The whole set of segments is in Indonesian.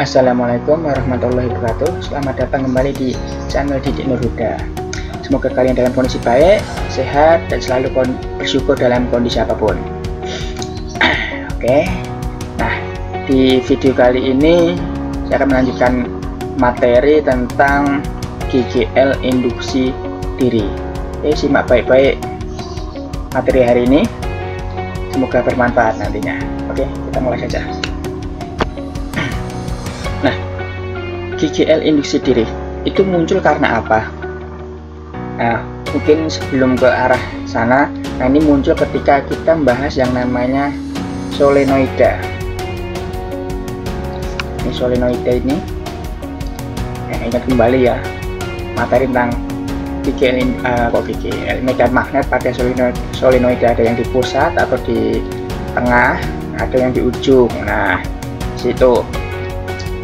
Assalamualaikum warahmatullahi wabarakatuh. Selamat datang kembali di channel Didik Nur Huda. Semoga kalian dalam kondisi baik, sehat, dan selalu bersyukur dalam kondisi apapun. Oke, nah di video kali ini saya akan melanjutkan materi tentang GGL induksi diri. Oke, simak baik-baik materi hari ini, semoga bermanfaat nantinya. Oke, kita mulai saja. Nah, GGL induksi diri itu muncul karena apa? Nah, mungkin sebelum ke arah sana, nah ini muncul ketika kita membahas yang namanya solenoida. Ini solenoida ini, ingat kembali ya, materi tentang GGL, medan magnet pada solenoida, ada yang di pusat atau di tengah, ada yang di ujung. Nah, situ.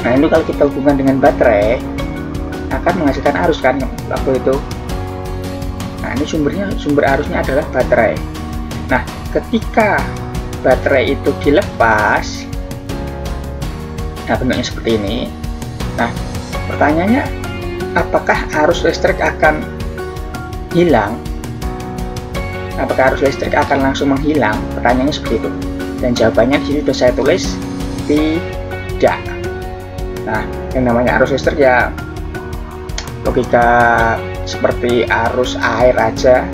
Nah, ini kalau kita hubungkan dengan baterai akan menghasilkan arus kan waktu itu. Nah, ini sumber arusnya adalah baterai. Nah, ketika baterai itu dilepas, nah bentuknya seperti ini. Nah, pertanyaannya, apakah arus listrik akan hilang? Apakah arus listrik akan langsung menghilang? Pertanyaannya seperti itu. Dan jawabannya di sini sudah saya tulis, tidak. Nah, yang namanya arus listrik ya logika seperti arus air aja.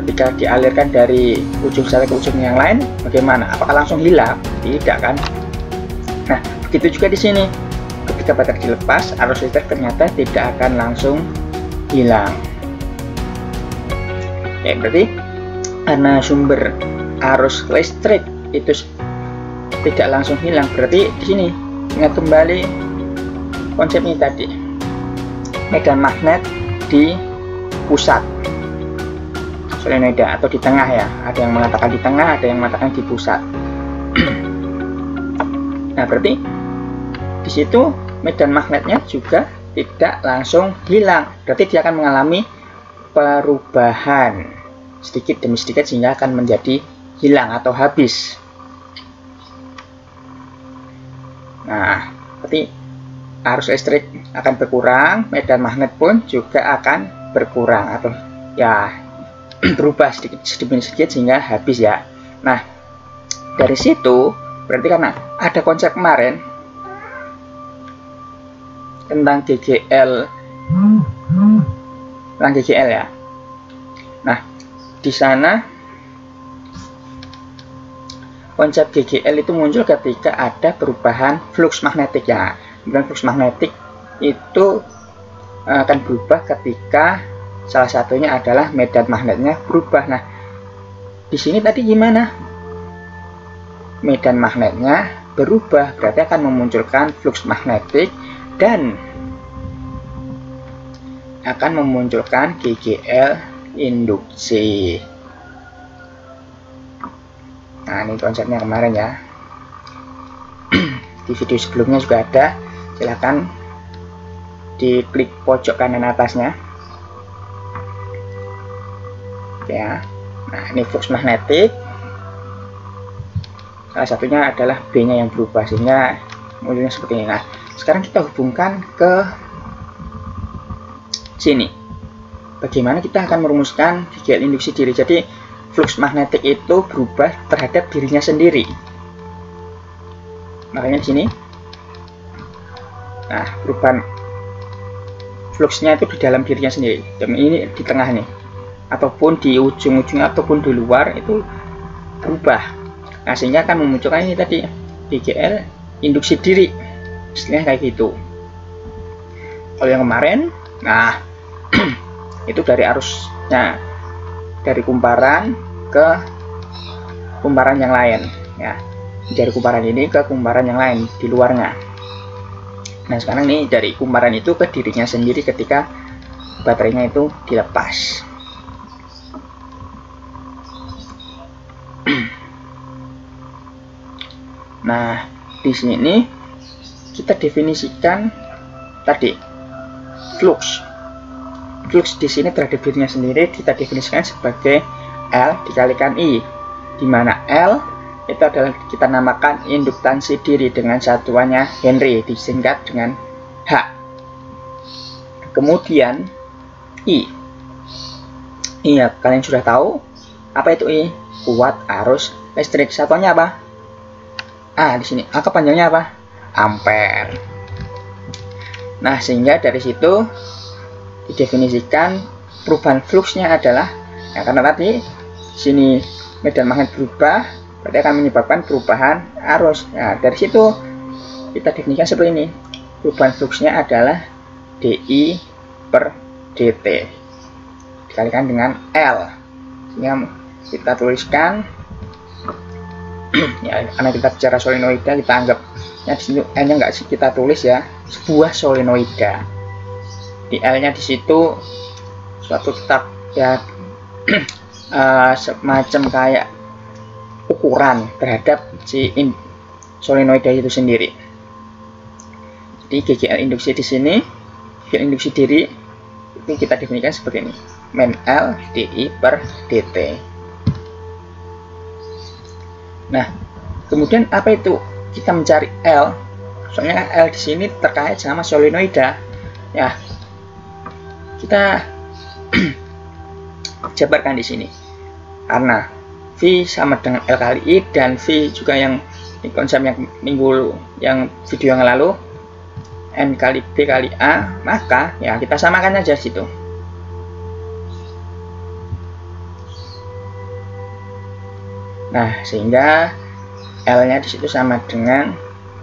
Ketika dialirkan dari ujung satu ke ujung yang lain, bagaimana? Apakah langsung hilang? Tidak kan? Nah, begitu juga di sini. Ketika baterai dilepas, arus listrik ternyata tidak akan langsung hilang. Oke, berarti karena sumber arus listrik itu tidak langsung hilang, berarti di sini ingat kembali konsep ini tadi, medan magnet di pusat solenoida atau di tengah ya, ada yang mengatakan di tengah, ada yang mengatakan di pusat. Nah, berarti di situ medan magnetnya juga tidak langsung hilang, berarti dia akan mengalami perubahan sedikit demi sedikit sehingga akan menjadi hilang atau habis. Nah, berarti arus listrik akan berkurang, medan magnet pun juga akan berkurang atau ya berubah sedikit demi sedikit sehingga habis ya. Nah, dari situ berarti karena ada konsep kemarin tentang GGL ya. Nah, di sana konsep GGL itu muncul ketika ada perubahan flux magnetik ya. Kemudian flux magnetik itu akan berubah ketika salah satunya adalah medan magnetnya berubah. Nah, di sini tadi gimana? Medan magnetnya berubah, berarti akan memunculkan flux magnetik dan akan memunculkan GGL induksi. Nah, ini konsepnya kemarin ya. Di video sebelumnya juga ada, silahkan diklik pojok kanan atasnya ya. Nah, ini flux magnetik, salah satunya adalah B nya yang berubah sehingga munculnya seperti ini. Nah, sekarang kita hubungkan ke sini, bagaimana kita akan merumuskan GGL induksi diri. Jadi flux magnetik itu berubah terhadap dirinya sendiri. Makanya di sini, nah, perubahan fluxnya itu di dalam dirinya sendiri. Dan ini di tengah nih, ataupun di ujung-ujung ataupun di luar itu berubah. Nah, sehingga akan memunculkan ini tadi GGL induksi diri. Istilahnya kayak gitu. Kalau yang kemarin, nah itu dari arusnya, dari kumparan ke kumparan yang lain ya, dari kumparan ini ke kumparan yang lain di luarnya. Nah, sekarang ini dari kumparan itu ke dirinya sendiri ketika baterainya itu dilepas. Nah, di sini kita definisikan tadi flux di sini terhadap dirinya sendiri kita definisikan sebagai L dikalikan I, di mana L itu adalah kita namakan induktansi diri dengan satuannya Henry, disingkat dengan H. Kemudian I. Iya, kalian sudah tahu apa itu I? Kuat arus listrik. Satuannya apa? Di sini angka panjangnya apa? Ampere. Nah, sehingga dari situ didefinisikan perubahan fluksnya adalah karena tadi sini medan magnet berubah, berarti akan menyebabkan perubahan arus. Nah, dari situ kita definisikan seperti ini. Perubahan fluksnya adalah dI per dt dikalikan dengan L. Sehingga kita tuliskan ya, karena kita bicara solenoida, kita anggap di sini L-nya nggak sih kita tulis ya, sebuah solenoida. Di L-nya di situ suatu tetap ya semacam kayak ukuran terhadap si solenoida itu sendiri. Jadi GGL induksi di sini, GGL induksi diri itu kita definisikan seperti ini, min L dI per dt. Nah, kemudian apa itu kita mencari L? Soalnya L di sini terkait sama solenoida. Ya, kita jabarkan di sini. Karena V sama dengan L kali I, dan V juga yang di konsep yang video yang lalu, N kali B kali A, maka ya kita samakan aja situ. Nah, sehingga L-nya di situ sama dengan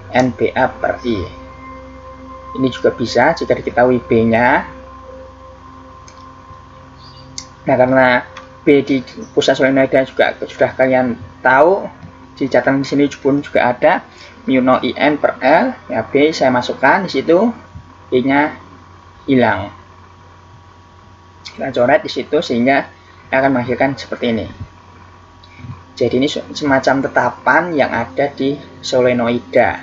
NBA per I. Ini juga bisa jika diketahui B-nya. Nah, karena B di pusat solenoida juga sudah kalian tahu, di catatan di sini pun juga ada mu0 IN per L. Ya, B saya masukkan di situ, B-nya hilang. Kita coret di situ sehingga akan menghasilkan seperti ini. Jadi ini semacam tetapan yang ada di solenoida.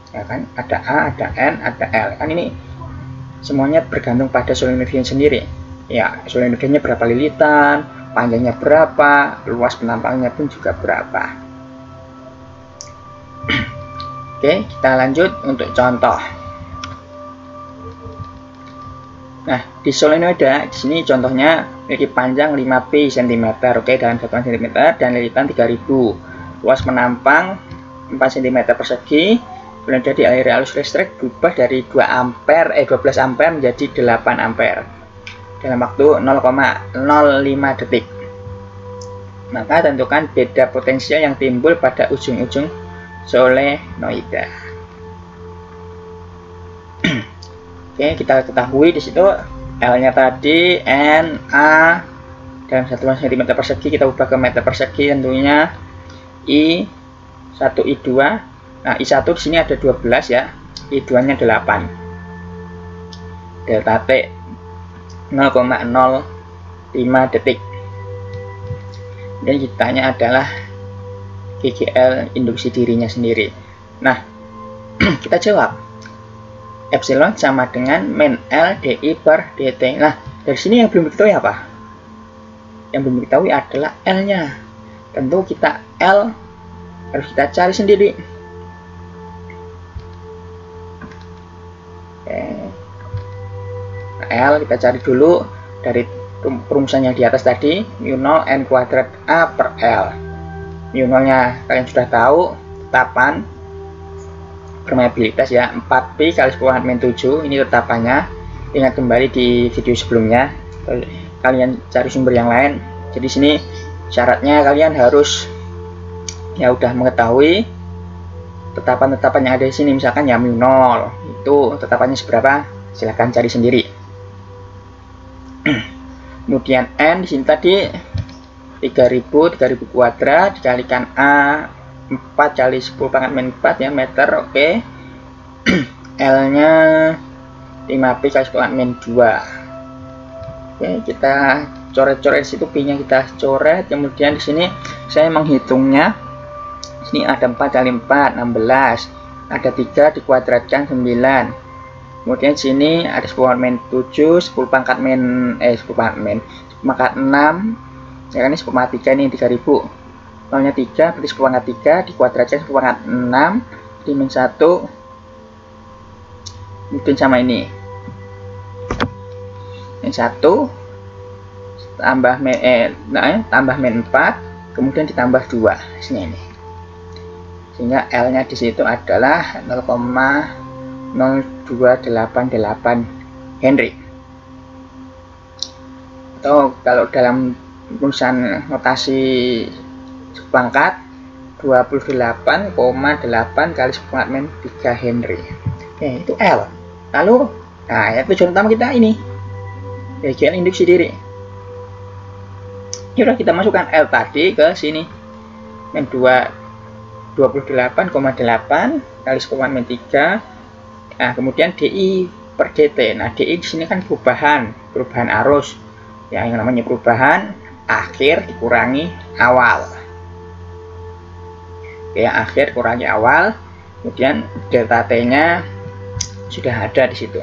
Ya kan, ada A, ada N, ada L. Kan ini semuanya bergantung pada solenoidanya sendiri. Ya, solenoidanya berapa lilitan, panjangnya berapa, luas penampangnya pun juga berapa. Oke, kita lanjut untuk contoh. Nah, di solenoida di sini contohnya memiliki panjang 5pi cm, oke, dalam satuan cm, dan lilitan 3000. Luas penampang 4 cm persegi. Solenoida dialiri arus listrik berubah dari 12 ampere menjadi 8 ampere dalam waktu 0,05 detik. Maka tentukan beda potensial yang timbul pada ujung-ujung solenoida. Oke, kita ketahui di situ L-nya tadi N, A dalam satuan cm persegi, kita ubah ke meter persegi tentunya. I 1, I2. Nah, I1 di sini ada 12 ya. I2-nya 8. Delta T 0,05 detik. Dan kitanya adalah GGL induksi dirinya sendiri. Nah, kita jawab. Epsilon sama dengan min L dI per dt. Nah, dari sini yang belum diketahui apa? Yang belum diketahui adalah L-nya. Tentu kita L harus kita cari sendiri. Oke. Nah, L kita cari dulu dari perumusan yang di atas tadi, mu0 N kuadrat A per L. Mu0-nya kalian sudah tahu, tetapan permeabilitas ya, 4pi kali 10⁻⁷, ini tetapannya. Ingat kembali di video sebelumnya, kalian cari sumber yang lain. Jadi sini syaratnya kalian harus ya udah mengetahui tetapan-tetapan yang ada di sini. Misalkan ya mu0 itu tetapannya seberapa, silahkan cari sendiri. Kemudian N di sini tadi 3000 kuadrat dikalikan A 4 kali 10⁻⁴ ya, meter, oke. L-nya 5pi kali 10⁻². Oke, kita coret-coret situ, P-nya kita coret. Kemudian di sini saya menghitungnya. Sini ada 4 kali 4 16, ada 3 dikuadratkan 9. Kemudian sini ada 10⁻⁷, 10 pangkat 6 ya kan, ini 10⁻3 ini 3000. nolnya 3 berarti seperpangkat 3 dikuadratkan seperpangkat 6 di min 1 mungkin sama ini min 1 tambah tambah min 4 kemudian ditambah 2 sini ini, sehingga L nya di situ adalah 0,0288 Henry. Atau kalau dalam rumusan notasi seperpangkat 28,8 kali seperpangkat min 3 Henry. Oke, itu L. Lalu, nah ya tujuan utama kita ini GGL induksi diri. Yaudah, kita masukkan L tadi ke sini min 28,8 kali seperpangkat min 3. Nah, kemudian DI per DT. Nah, DI di sini kan perubahan arus. Ya, yang namanya perubahan akhir dikurangi awal. Oke, yang akhir kurangi awal, kemudian delta T-nya sudah ada di situ.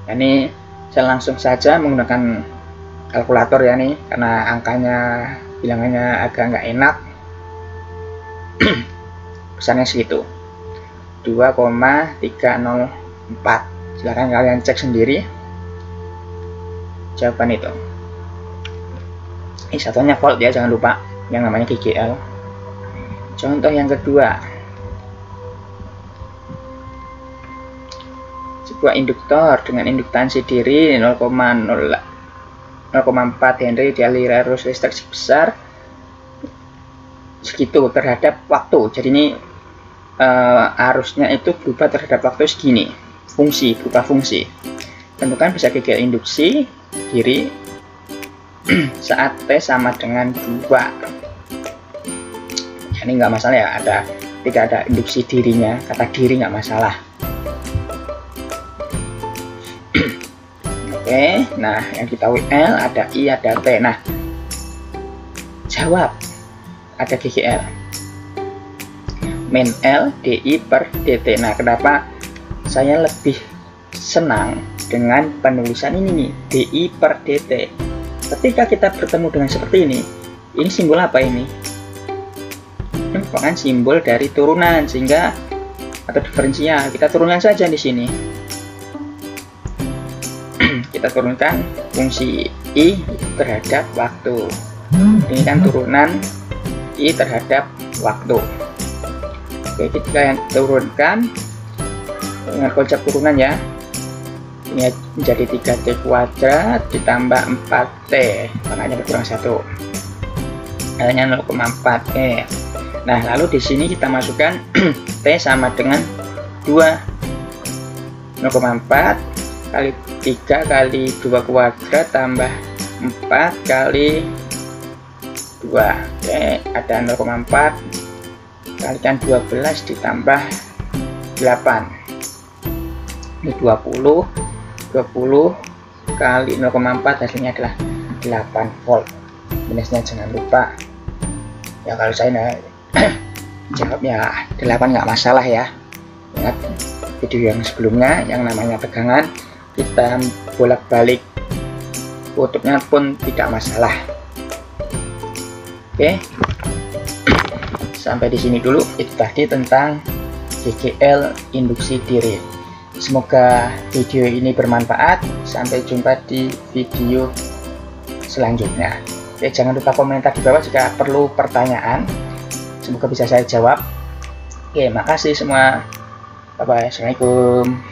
Nah, ini saya langsung saja menggunakan kalkulator ya nih, karena angkanya bilangannya agak nggak enak. Besarnya segitu 2,304. Silahkan kalian cek sendiri jawaban itu. Ini satunya volt ya, jangan lupa yang namanya GGL. Contoh yang kedua, sebuah induktor dengan induktansi diri 0,4 Henry dialiri arus listrik sebesar segitu terhadap waktu. Jadi ini arusnya itu berubah terhadap waktu segini, berupa fungsi. Tentukan bisa GGL induksi diri saat T sama dengan 2. Ini nggak masalah ya, tidak ada induksi dirinya, kata diri nggak masalah. Oke, nah yang diketahui L, ada I, ada T. Nah, jawab, ada GGL min L DI per DT. Nah, kenapa saya lebih senang dengan penulisan ini nih, DI per DT. Ketika kita bertemu dengan seperti ini simbol apa ini? Ini merupakan simbol dari turunan, sehingga atau diferensial. Kita turunkan saja di sini. Kita turunkan fungsi I terhadap waktu. Ini kan turunan I terhadap waktu. Oke, kita turunkan dengan konsep turunan ya. Ini menjadi 3T kuadrat ditambah 4T, makanya berkurang 1. L-nya 0,4. Nah, lalu di sini kita masukkan T sama dengan 2. 0,4 kali 3 kali 2 kuadrat tambah 4 kali 2. Oke, ada 0,4 kalikan 12 ditambah 8. Ini 20 kali 0,4 hasilnya adalah 8 volt. Minusnya jangan lupa ya, kalau saya jawab ya 8 nggak masalah ya. Ingat video yang sebelumnya yang namanya tegangan, kita bolak-balik kutubnya pun tidak masalah. Oke, sampai di sini dulu. Itu tadi tentang GGL induksi diri. Semoga video ini bermanfaat. Sampai jumpa di video selanjutnya. Oke, jangan lupa komentar di bawah jika perlu pertanyaan. Semoga bisa saya jawab. Oke, makasih semua. Bye bye. Assalamualaikum.